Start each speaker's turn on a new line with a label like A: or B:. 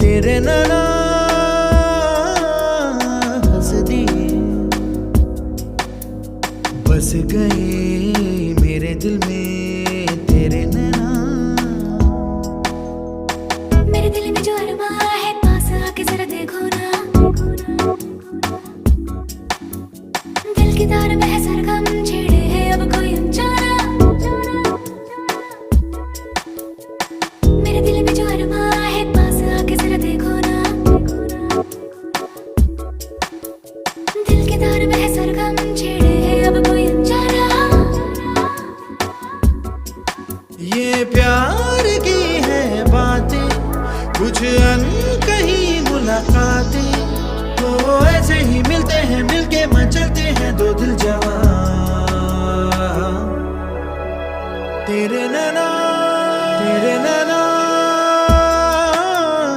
A: तेरे नैना हंस दिए, बस गए मेरे दिल में तेरे नैना।
B: मेरे दिल में जो अरमा है पास आके जरा देखो ना, दिल की तार में है सरगम छेड़े है अब कोई अनजाना। मेरे दिल में जो अरमा है पास आके जरा देखो ना, दिल की तार में है सरगम छेड़े है अब कोई अनजाना।
A: ये प्यार की है बातें, कुछ अनकही मुलाकातें, तो ऐसे ही मिलते हैं, मिलके मचलते हैं दो दिल जवां। तेरे नैना